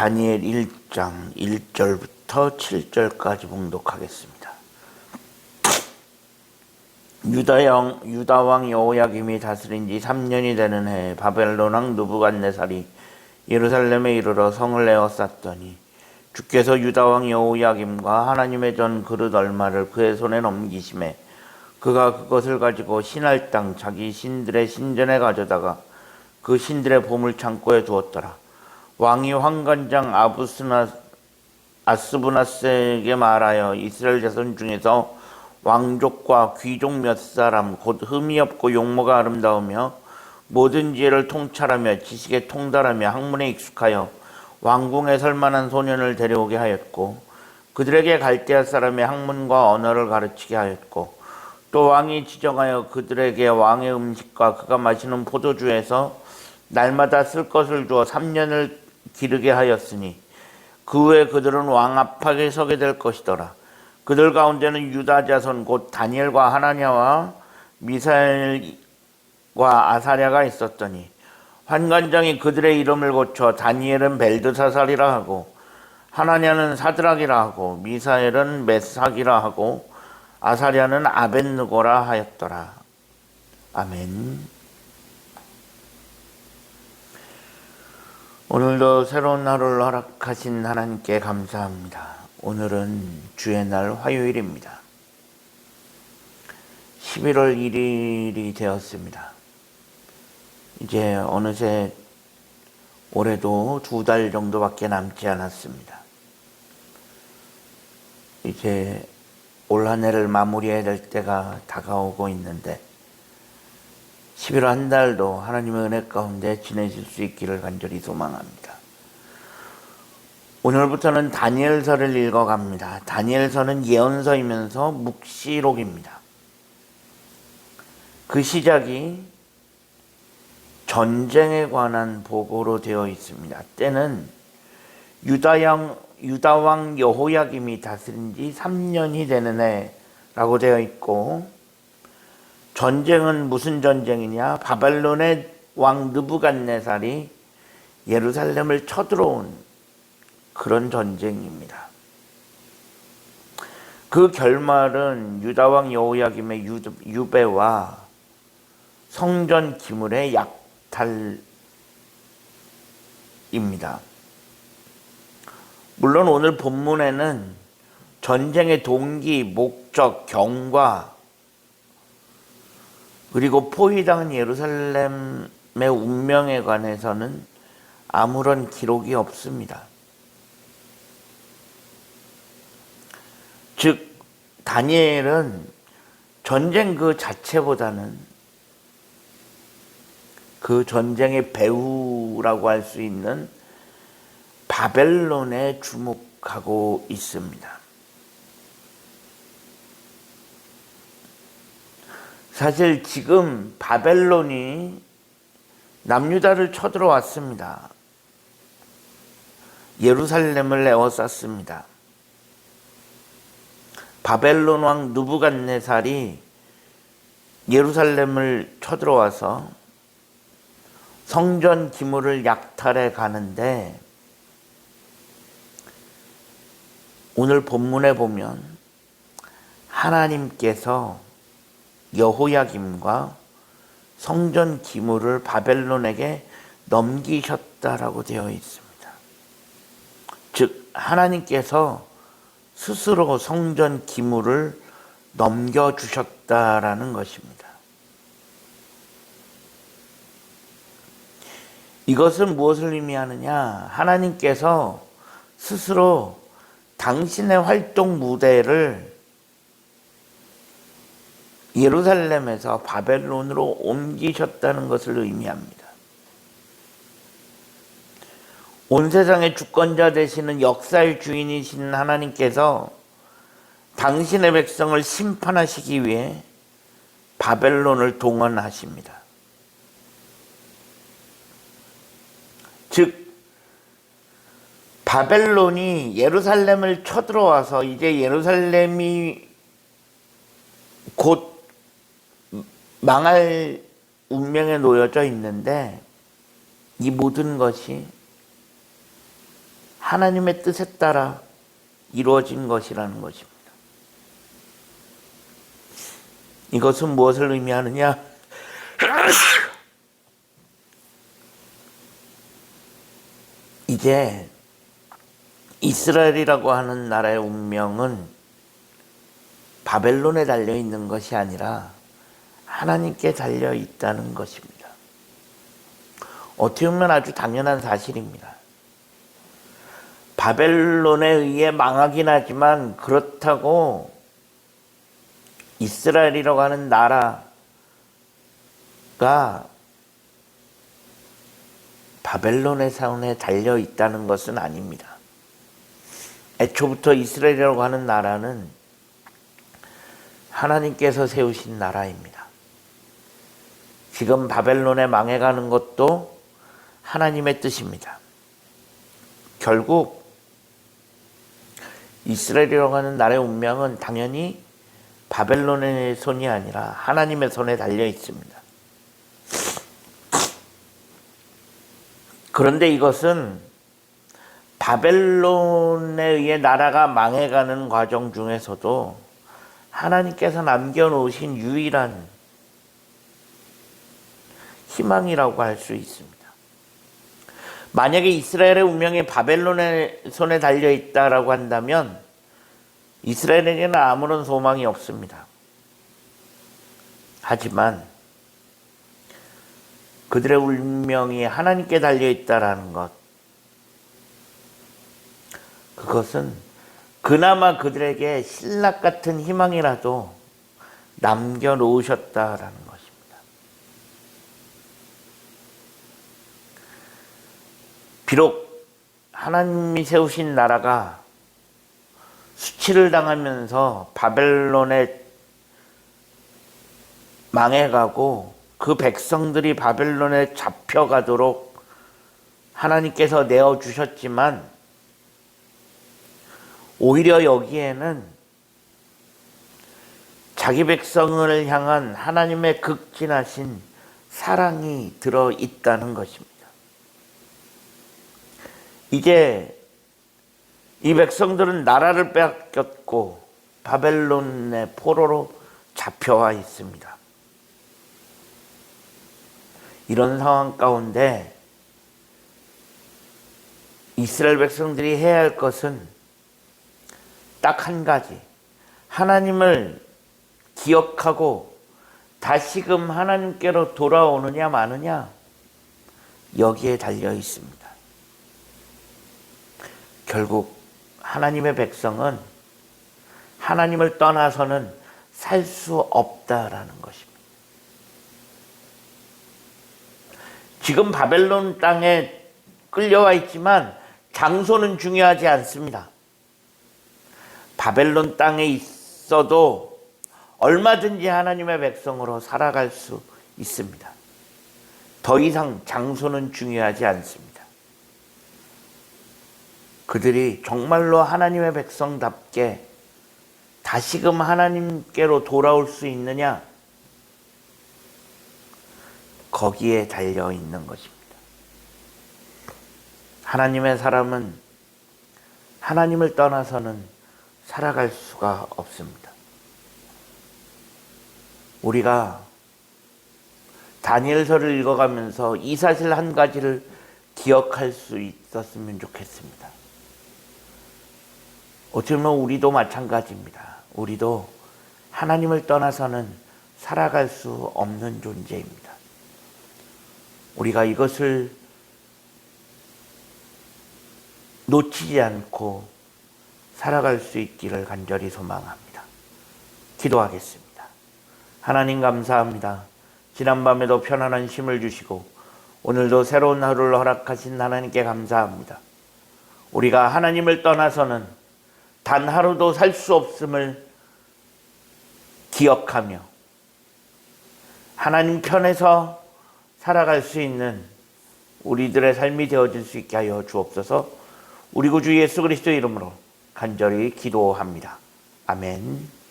다니엘 1장 1절부터 7절까지 봉독하겠습니다. 유다 왕 여호야김이 다스린 지 3년이 되는 해에 바벨론 왕 느부갓네살이 예루살렘에 이르러 성을 에워쌌더니 주께서 유다 왕 여호야김과 하나님의 전 그릇 얼마를 그의 손에 넘기심에 그가 그것을 가지고 신할 땅 자기 신들의 신전에 가져다가 그 신들의 보물 창고에 두었더라. 왕이 환관장 아스부나스에게 말하여 이스라엘 자손 중에서 왕족과 귀족 몇 사람 곧 흠이 없고 용모가 아름다우며 모든 지혜를 통찰하며 지식에 통달하며 학문에 익숙하여 왕궁에 설만한 소년을 데려오게 하였고 그들에게 갈대아 사람의 학문과 언어를 가르치게 하였고 또 왕이 지정하여 그들에게 왕의 음식과 그가 마시는 포도주에서 날마다 쓸 것을 주어 3년을 기르게 하였으니 그 후에 그들은 왕 앞에 서게 될 것이더라. 그들 가운데는 유다 자손 곧 다니엘과 하나냐와 미사엘과 아사랴가 있었더니 환관장이 그들의 이름을 고쳐 다니엘은 벨드사살이라 하고 하나냐는 사드락이라 하고 미사엘은 메삭이라 하고 아사랴는 아벳느고라 하였더라. 아멘. 오늘도 새로운 하루를 허락하신 하나님께 감사합니다. 오늘은 주의 날 화요일입니다. 11월 1일이 되었습니다. 이제 어느새 올해도 2달 정도밖에 남지 않았습니다. 이제 올 한 해를 마무리해야 될 때가 다가오고 있는데 11월 한 달도 하나님의 은혜 가운데 지내실 수 있기를 간절히 소망합니다. 오늘부터는 다니엘서를 읽어갑니다. 다니엘서는 예언서이면서 묵시록입니다. 그 시작이 전쟁에 관한 보고로 되어 있습니다. 때는 유다 왕 여호야김이 다스린 지 3년이 되는 해라고 되어 있고 전쟁은 무슨 전쟁이냐? 바벨론의 왕 느부갓네살이 예루살렘을 쳐들어온 그런 전쟁입니다. 그 결말은 유다 왕 여호야김의 유배와 성전 기물의 약탈입니다. 물론 오늘 본문에는 전쟁의 동기, 목적, 경과 그리고 포위당한 예루살렘의 운명에 관해서는 아무런 기록이 없습니다. 즉 다니엘은 전쟁 그 자체보다는 그 전쟁의 배후라고 할 수 있는 바벨론에 주목하고 있습니다. 사실 지금 바벨론이 남유다를 쳐들어왔습니다. 예루살렘을 에워쌌습니다. 바벨론 왕 느부갓네살이 예루살렘을 쳐들어와서 성전 기물을 약탈해 가는데 오늘 본문에 보면 하나님께서 여호야김과 성전 기물을 바벨론에게 넘기셨다라고 되어 있습니다. 즉 하나님께서 스스로 성전 기물을 넘겨주셨다라는 것입니다. 이것은 무엇을 의미하느냐? 하나님께서 스스로 당신의 활동 무대를 예루살렘에서 바벨론으로 옮기셨다는 것을 의미합니다. 온 세상의 주권자 되시는 역사의 주인이신 하나님께서 당신의 백성을 심판하시기 위해 바벨론을 동원하십니다. 즉 바벨론이 예루살렘을 쳐들어와서 이제 예루살렘이 곧 망할 운명에 놓여져 있는데 이 모든 것이 하나님의 뜻에 따라 이루어진 것이라는 것입니다. 이것은 무엇을 의미하느냐? 이제 이스라엘이라고 하는 나라의 운명은 바벨론에 달려 있는 것이 아니라 하나님께 달려 있다는 것입니다. 어떻게 보면 아주 당연한 사실입니다. 바벨론에 의해 망하긴 하지만 그렇다고 이스라엘이라고 하는 나라가 바벨론의 손에 달려 있다는 것은 아닙니다. 애초부터 이스라엘이라고 하는 나라는 하나님께서 세우신 나라입니다. 지금 바벨론에 망해가는 것도 하나님의 뜻입니다. 결국 이스라엘이라고 하는 나라의 운명은 당연히 바벨론의 손이 아니라 하나님의 손에 달려 있습니다. 그런데 이것은 바벨론에 의해 나라가 망해가는 과정 중에서도 하나님께서 남겨놓으신 유일한 희망이라고 할 수 있습니다. 만약에 이스라엘의 운명이 바벨론의 손에 달려있다라고 한다면 이스라엘에게는 아무런 소망이 없습니다. 하지만 그들의 운명이 하나님께 달려있다라는 것, 그것은 그나마 그들에게 신락 같은 희망이라도 남겨놓으셨다라는 것입니다. 비록 하나님이 세우신 나라가 수치를 당하면서 바벨론에 망해가고 그 백성들이 바벨론에 잡혀가도록 하나님께서 내어주셨지만 오히려 여기에는 자기 백성을 향한 하나님의 극진하신 사랑이 들어있다는 것입니다. 이제 이 백성들은 나라를 빼앗겼고 바벨론의 포로로 잡혀와 있습니다. 이런 상황 가운데 이스라엘 백성들이 해야 할 것은 딱 한 가지, 하나님을 기억하고 다시금 하나님께로 돌아오느냐 마느냐, 여기에 달려 있습니다. 결국 하나님의 백성은 하나님을 떠나서는 살 수 없다라는 것입니다. 지금 바벨론 땅에 끌려와 있지만 장소는 중요하지 않습니다. 바벨론 땅에 있어도 얼마든지 하나님의 백성으로 살아갈 수 있습니다. 더 이상 장소는 중요하지 않습니다. 그들이 정말로 하나님의 백성답게 다시금 하나님께로 돌아올 수 있느냐? 거기에 달려 있는 것입니다. 하나님의 사람은 하나님을 떠나서는 살아갈 수가 없습니다. 우리가 다니엘서를 읽어가면서 이 사실 한 가지를 기억할 수 있었으면 좋겠습니다. 어쩌면 우리도 마찬가지입니다. 우리도 하나님을 떠나서는 살아갈 수 없는 존재입니다. 우리가 이것을 놓치지 않고 살아갈 수 있기를 간절히 소망합니다. 기도하겠습니다. 하나님 감사합니다. 지난밤에도 편안한 쉼을 주시고 오늘도 새로운 하루를 허락하신 하나님께 감사합니다. 우리가 하나님을 떠나서는 단 하루도 살 수 없음을 기억하며 하나님 편에서 살아갈 수 있는 우리들의 삶이 되어질 수 있게 하여 주옵소서. 우리 구주 예수 그리스도의 이름으로 간절히 기도합니다. 아멘.